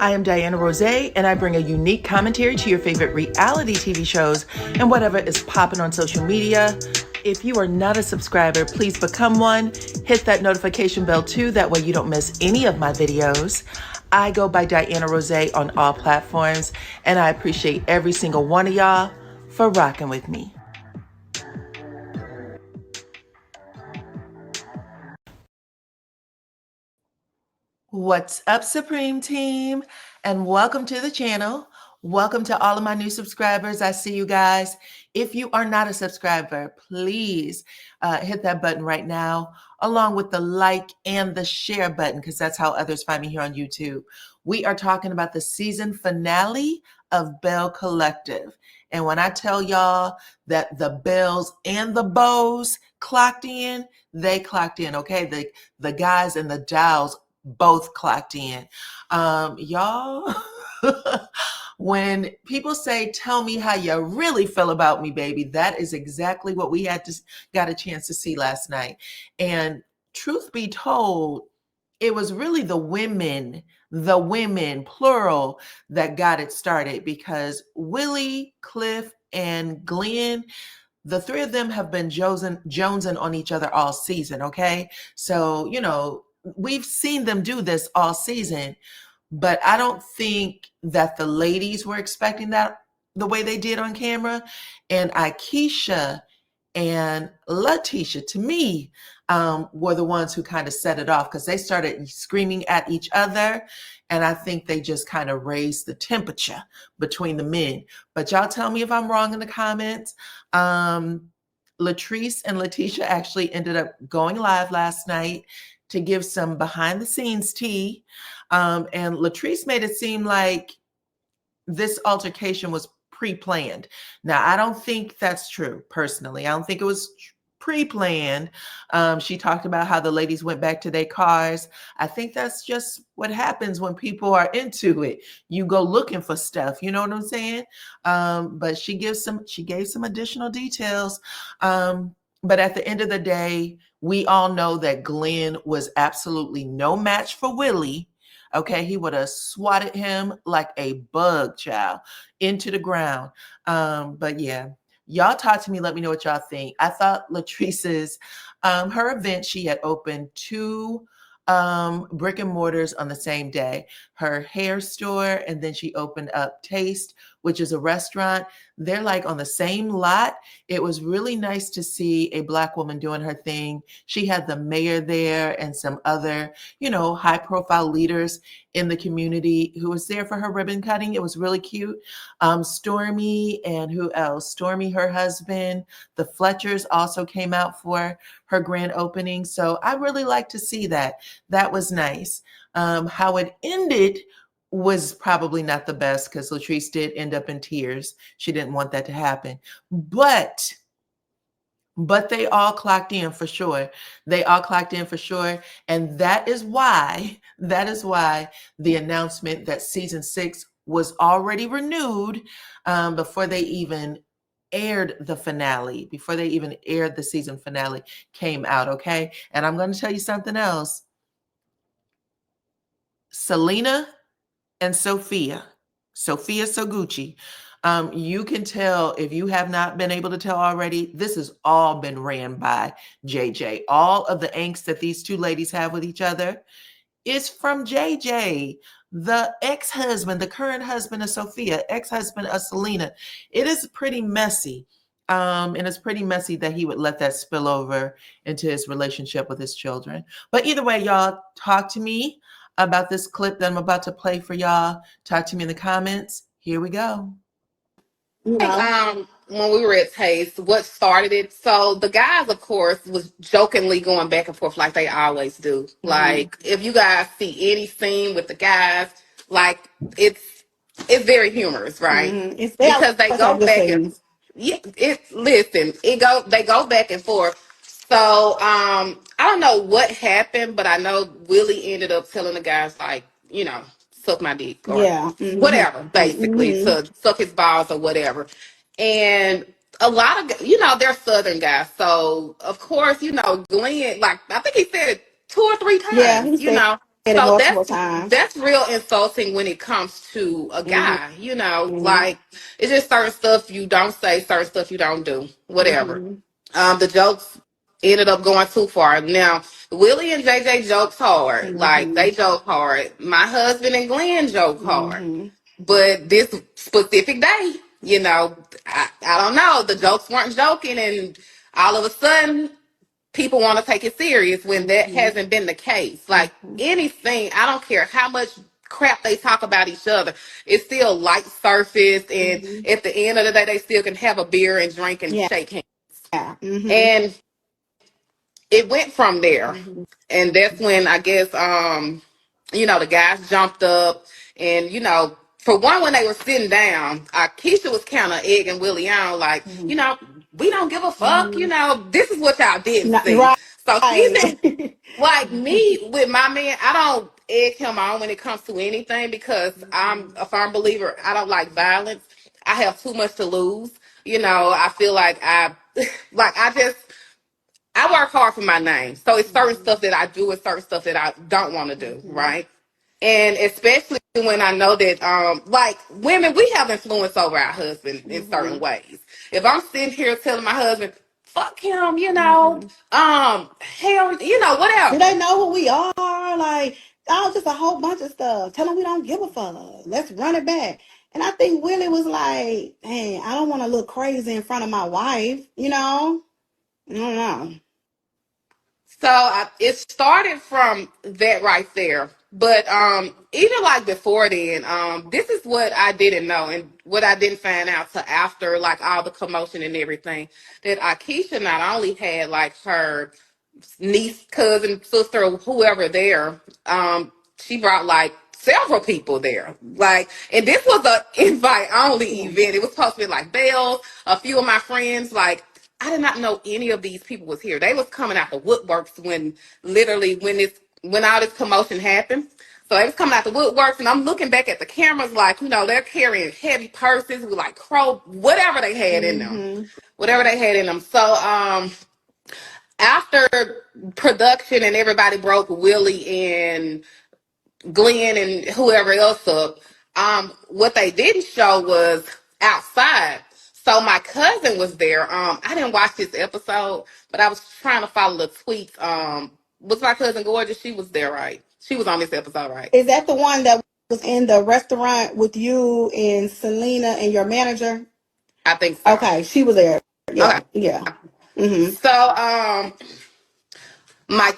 I am DYANAROZAY, and I bring a unique commentary to your favorite reality TV shows and whatever is popping on social media. If you are not a subscriber, please become one. Hit that notification bell too, that way you don't miss any of my videos. I go by DYANAROZAY on all platforms, and I appreciate every single one of y'all for rocking with me. What's up, Supreme Team? And welcome to the channel. Welcome to all of my new subscribers. I see you guys. If you are not a subscriber, please hit that button right now, along with the like and the share button, because that's how others find me here on YouTube. We are talking about the season finale of Belle Collective. And when I tell y'all that the Belles and the Beaux clocked in, they clocked in, okay? The guys and the dolls both clocked in. Y'all, when people say, tell me how you really feel about me, baby, that is exactly what we got a chance to see last night. And truth be told, it was really the women, plural, that got it started, because Willie, Cliff, and Glenn, the three of them have been jonesing on each other all season, okay? So, you know, we've seen them do this all season, but I don't think that the ladies were expecting that the way they did on camera. And Aikisha and Latrice, to me, were the ones who kind of set it off, because they started screaming at each other. And I think they just kind of raised the temperature between the men. But y'all tell me if I'm wrong in the comments. Latrice and Letitia actually ended up going live last night to give some behind the scenes tea. And Latrice made it seem like this altercation was pre-planned. Now, I don't think that's true, personally. I don't think it was pre-planned. She talked about how the ladies went back to their cars. I think that's just what happens when people are into it. You go looking for stuff, you know what I'm saying? But she gave some additional details. But at the end of the day, we all know that Glenn was absolutely no match for Willie. Okay, he would have swatted him like a bug, child, into the ground. But yeah, y'all talk to me. Let me know what y'all think. I thought Latrice's, her event, she had opened 2 brick and mortars on the same day, her hair store, and then she opened up Taste, which is a restaurant. They're like on the same lot. It was really nice to see a Black woman doing her thing. She had the mayor there and some other, you know, high profile leaders in the community who was there for her ribbon cutting. It was really cute. Stormy, and who else? Stormy, her husband, the Fletchers also came out for her grand opening. So I really like to see that. That was nice. How it ended was probably not the best, because Latrice did end up in tears. She didn't want that to happen. But they all clocked in for sure. They all clocked in for sure. And that is why the announcement that season 6 was already renewed before they even aired the finale, before they even aired the season finale, came out, okay? And I'm going to tell you something else. Selena and Sophia Soguchi, you can tell, if you have not been able to tell already, this has all been ran by JJ. All of the angst that these two ladies have with each other is from JJ, the ex-husband, the current husband of Sophia, ex-husband of Selena. It is pretty messy. And it's pretty messy that he would let that spill over into his relationship with his children. But either way, y'all, talk to me about this clip that I'm about to play for y'all. Talk to me in the comments. Here we go. When we were at Taste, what started it? So the guys, of course, was jokingly going back and forth like they always do. Like, if you guys see any scene with the guys, like it's very humorous, right? Because they go back and they go back and forth. So I don't know what happened, but I know Willie ended up telling the guys, like, you know, suck my dick or whatever, basically, to suck his balls or whatever. And a lot of, they're Southern guys. So, of course, Glenn, like, I think he said it 2 or 3 times, So that's real insulting when it comes to a guy, you know, like it's just certain stuff you don't say, certain stuff you don't do, whatever. The jokes ended up going too far. Now, Willie and JJ jokes hard. Like they joke hard. My husband and Glenn joke hard. But this specific day, you know, I don't know. The jokes weren't joking and all of a sudden people want to take it serious when that hasn't been the case. Like anything, I don't care how much crap they talk about each other, it's still light surface, and at the end of the day, they still can have a beer and drink and shake hands. And it went from there, and that's when I guess you know, the guys jumped up, and you know, for one, when they were sitting down, Aikisha was kind of egging Willie on, like, you know, we don't give a fuck, you know, this is what y'all didn't see. Right. So she said, like me with my man, I don't egg him on when it comes to anything because I'm a firm believer. I don't like violence. I have too much to lose. You know, I feel like I work hard for my name. So it's certain stuff that I do and certain stuff that I don't want to do, right? And especially when I know that, like women, we have influence over our husband in certain ways. If I'm sitting here telling my husband, fuck him, you know, hell, you know, whatever. Do they know who we are? Like, oh, just a whole bunch of stuff. Tell them we don't give a fuck. Let's run it back. And I think Willie was like, hey, I don't want to look crazy in front of my wife, you know? I don't know. So it started from that right there. But even like before then, this is what I didn't know and what I didn't find out till after like all the commotion and everything. That Aikisha not only had like her niece, cousin, sister, or whoever there, she brought like several people there. Like, and this was a invite only event. It was supposed to be like Bells, a few of my friends, like I did not know any of these people was here. They was coming out the woodworks when literally when all this commotion happened. So they was coming out the woodworks, and I'm looking back at the cameras like, you know, they're carrying heavy purses with like whatever they had in them, whatever they had in them. So after production and everybody broke Willie and Glenn and whoever else up, what they didn't show was outside. So my cousin was there. I didn't watch this episode, but I was trying to follow the tweets. Was my cousin gorgeous? She was there, right? She was on this episode, right? Is that the one that was in the restaurant with you and Selena and your manager? I think so. Okay, she was there. Yeah, Okay. yeah. So my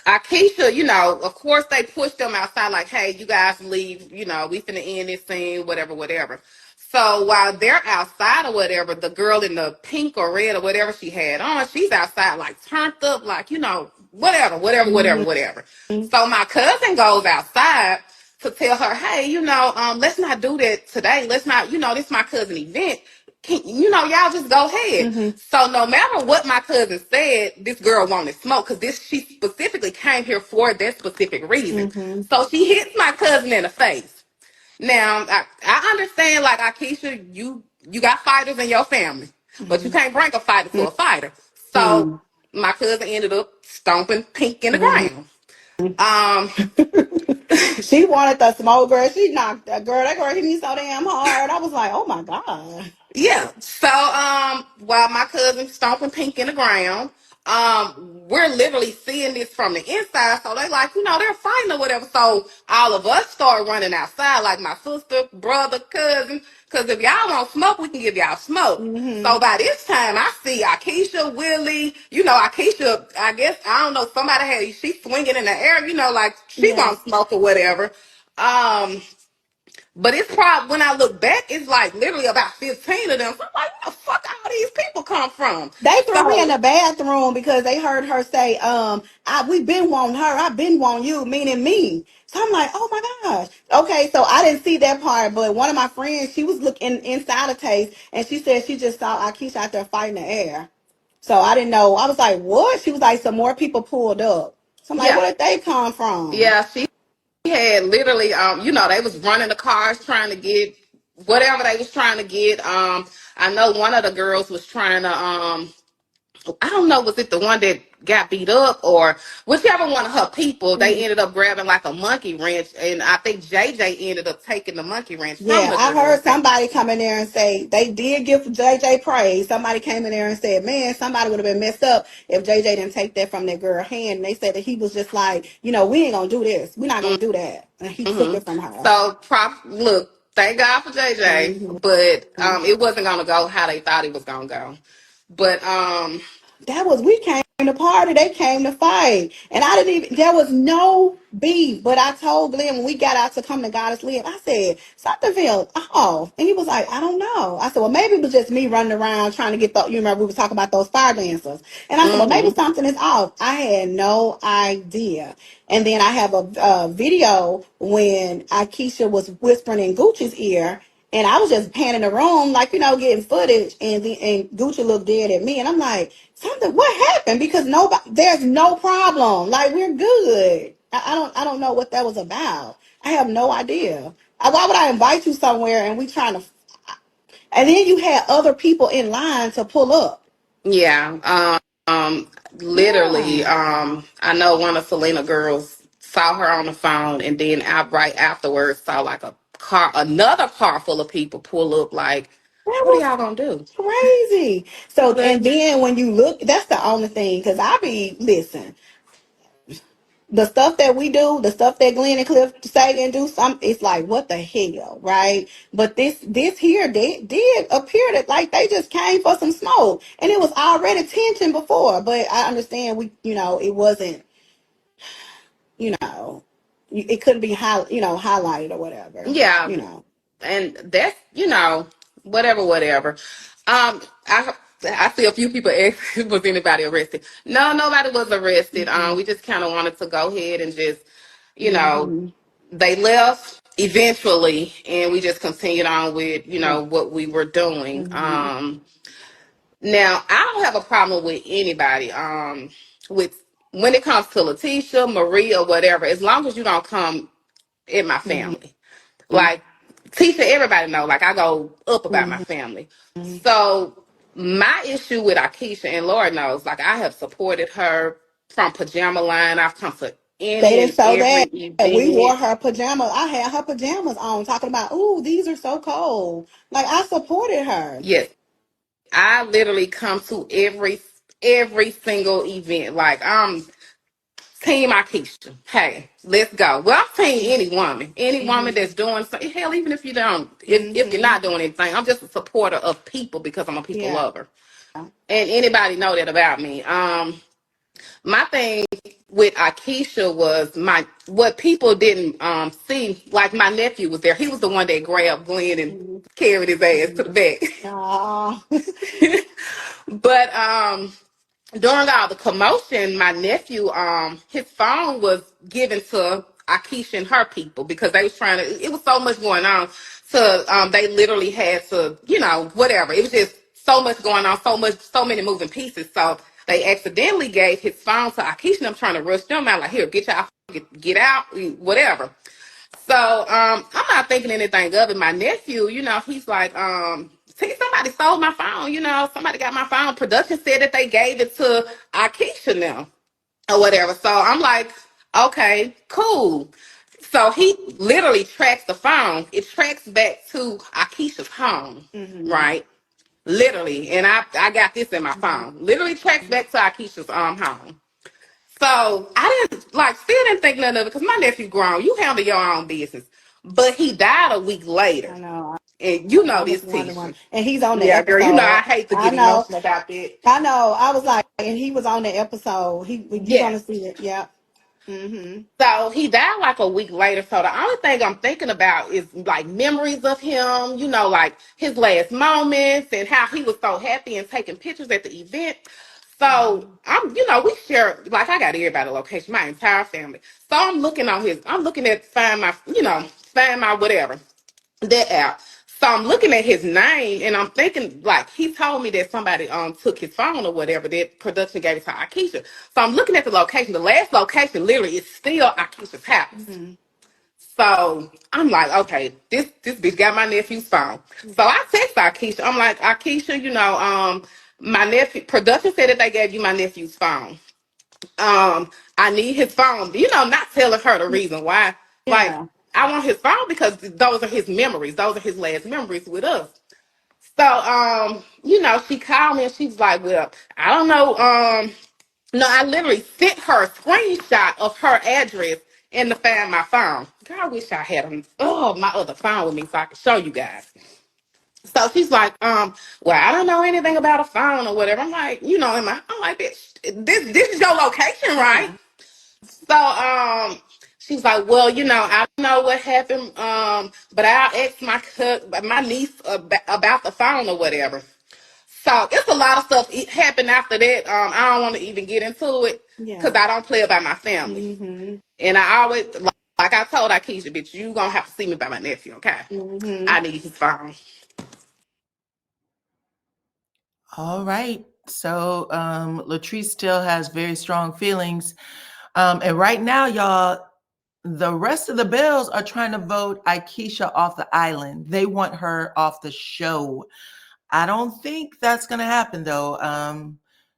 Aikisha, you know, of course they pushed them outside like, hey, you guys leave, you know, we finna end this scene, whatever, whatever. So while they're outside or whatever, the girl in the pink or red or whatever she had on, she's outside like turned up, like, you know, whatever. So my cousin goes outside to tell her, hey, you know, let's not do that today. Let's not, you know, this is my cousin event. You know, y'all just go ahead. So no matter what my cousin said, this girl wanted smoke because she specifically came here for that specific reason. So she hits my cousin in the face. Now I understand, like Aikisha, you got fighters in your family, but you can't bring a fighter to a fighter. So my cousin ended up stomping Pink in the ground. She wanted the smoke, girl. She knocked that girl. That girl hit me so damn hard. I was like, oh my God. Yeah. So while my cousin's stomping Pink in the ground, we're literally seeing this from the inside. So they like, you know, they're fighting or whatever. So all of us start running outside, like my sister, brother, cousin. Because if y'all want smoke, we can give y'all smoke. So by this time, I see Aikisha, Willie, you know, Aikisha, I guess, I don't know, she's swinging in the air, you know, like she wants smoke or whatever. But it's probably, when I look back, it's like literally about 15 of them. So I'm like, where the fuck all these people come from? They threw me in the bathroom because they heard her say, we've been wanting her. I've been wanting you, meaning me. So I'm like, oh my gosh. Okay, so I didn't see that part, but one of my friends, she was looking inside a taste, and she said she just saw Aikisha out there fighting the air. So I didn't know. I was like, what? She was like, some more people pulled up. So I'm like, where did they come from? Yeah, she had literally, you know, they was running the cars trying to get whatever they was trying to get. I know one of the girls was trying to I don't know, was it the one that got beat up or whichever one of her people, they ended up grabbing like a monkey wrench. And I think JJ ended up taking the monkey wrench from Yeah, the I girl. heard somebody come in there and say they did give JJ praise. Somebody came in there and said, man, somebody would have been messed up if JJ didn't take that from that girl's hand. And they said that he was just like, we ain't going to do this. We're not going to do that. And he took Mm-hmm. it from her. So, look, thank God for JJ, Mm-hmm. but it wasn't going to go how they thought it was going to go. But we came to party, they came to fight. And I didn't even, there was no beef. But I told Glenn when we got out to come to Goddess Live, I said, something feels off. And he was like, I don't know. I said, well, maybe it was just me running around trying to get you remember we were talking about those fire dancers. And I said, well, maybe mm-hmm. something is off. I had no idea. And then I have a video when Aikisha was whispering in Gucci's ear. And I was just panning the room, like, getting footage. And Gucci looked dead at me. And I'm like, what happened? Because there's no problem. Like, we're good. I don't know what that was about. I have no idea. Why would I invite you somewhere and we trying to, and then you had other people in line to pull up. Yeah. Literally, Yeah. I know one of Selena girls saw her on the phone and then right afterwards saw like another car full of people pull up like, That what are was y'all gonna do? crazy. So, But and then when you look, that's the only thing. Cause listen, the stuff that we do, the stuff that Glenn and Cliff say and do, it's like, what the hell, right? But this here did appear that like they just came for some smoke, and it was already tension before. But I understand it wasn't, it couldn't be highlighted or whatever, yeah, and that's whatever. I see a few people ask, was anybody arrested? No, nobody was arrested. Mm-hmm. We just kind of wanted to go ahead and just, Mm-hmm. they left eventually, and we just continued on with, what we were doing. Mm-hmm. Now I don't have a problem with anybody. With when it comes to Letitia, Maria, whatever, as long as you don't come in my Mm-hmm. family. Like Tisha, everybody know, like I go up about my family. So my issue with Aikisha, and Lord knows, like I have supported her from pajama line. I've come to They any didn't and show every that. We wore event. her pajamas. I had her pajamas on, talking about, "Ooh, these are so cold." Like, I supported her. Yes, I literally come to every single event. Like I'm Team Aikisha. Hey, let's go. Well, I'm team any woman Mm-hmm. that's doing something. Hell, even if you don't, if you're Mm-hmm. not doing anything, I'm just a supporter of people because I'm a people Yeah. lover. And anybody know that about me. My thing with Aikisha was what people didn't see. Like my nephew was there. He was the one that grabbed Glenn and Mm-hmm. carried his ass to the back. Oh. But during all the commotion, my nephew, his phone was given to Aikisha and her people because they was trying to. It was so much going on, so they literally had to, whatever. It was just so much going on, so many moving pieces. So they accidentally gave his phone to Aikisha and I'm trying to rush them out. Like, here, get y'all, get out, whatever. So I'm not thinking anything of it. My nephew, he's like, see, somebody stole my phone. Somebody got my phone. Production said that they gave it to Aikisha now or whatever. So I'm like, okay, cool. So he literally tracks the phone. It tracks back to Aikisha's home, Mm-hmm. right? Literally. And I got this in my phone. Literally tracks back to Aikisha's home. So I still didn't think nothing of it because my nephew grown. You handle your own business. But he died a week later. I know. And I this, was wondering, Tisha. and he's on the Yeah, girl, I episode. hate to I get know. emotional about that. I know. I was like, and he was on the episode. You're Yeah. gonna see it. Yeah. Mm-hmm. So he died like a week later. So the only thing I'm thinking about is like memories of him, like his last moments and how he was so happy and taking pictures at the event. So we share, like I got everybody location, my entire family. So I'm looking at find my whatever, that app. So I'm looking at his name and I'm thinking like he told me that somebody took his phone or whatever that production gave it to Aikisha. So I'm looking at the location. The last location literally is still Aikisha's house. Mm-hmm. So I'm like, okay, this bitch got my nephew's phone. So I text Aikisha. I'm like, Aikisha, My nephew production said that they gave you my nephew's phone. I need his phone. You know, not telling her the reason why. Like, Yeah. I want his phone because those are his memories. Those are his last memories with us. So, you know, she called me and she was like, well, I don't know. No, I literally sent her a screenshot of her address and to find my phone. God, I wish I had my other phone with me so I could show you guys. So she's like, well, I don't know anything about a phone or whatever. I'm like, you know, I'm like, bitch, this is your location, right? Yeah. So she's like, well, you know, I don't know what happened, but I'll ask my niece about the phone or whatever. So it's a lot of stuff happened after that. I don't want to even get into it because Yeah. I don't play about my family, Mm-hmm. and I always like I told Aikisha, bitch, you gonna have to see me by my nephew, okay? Mm-hmm. I need his phone. All right. So Latrice still has very strong feelings. And right now, y'all, the rest of the Bells are trying to vote Aikisha off the island. They want her off the show. I don't think that's going to happen, though.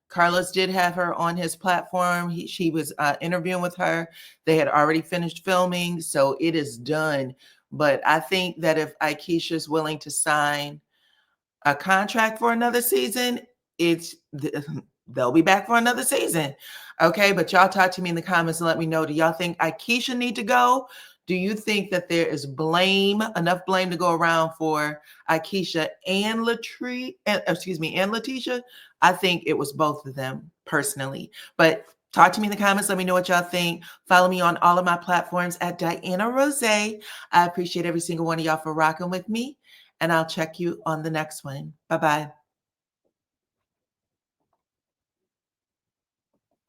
Carlos did have her on his platform. She was interviewing with her. They had already finished filming, so it is done. But I think that if Aikisha is willing to sign a contract for another season, it's they'll be back for another season. Okay, but y'all talk to me in the comments and let me know. Do y'all think Aikisha need to go? Do you think that there is enough blame to go around for Aikisha and Latrice, and Letitia? I think it was both of them personally. But talk to me in the comments. Let me know what y'all think. Follow me on all of my platforms at DYANAROZAY. I appreciate every single one of y'all for rocking with me, and I'll check you on the next one. Bye-bye.